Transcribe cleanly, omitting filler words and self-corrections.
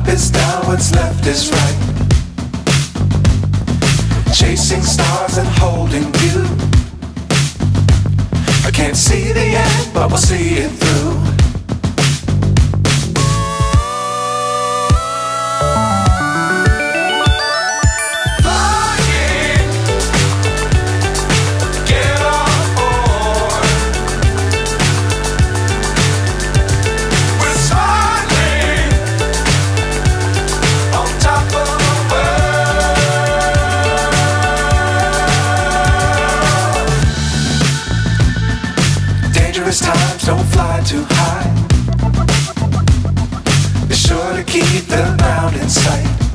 is down, what's left is right. Chasing stars and holding you. I can't see the end, but we'll see it through. Dangerous times, don't fly too high. Be sure to keep the ground in sight.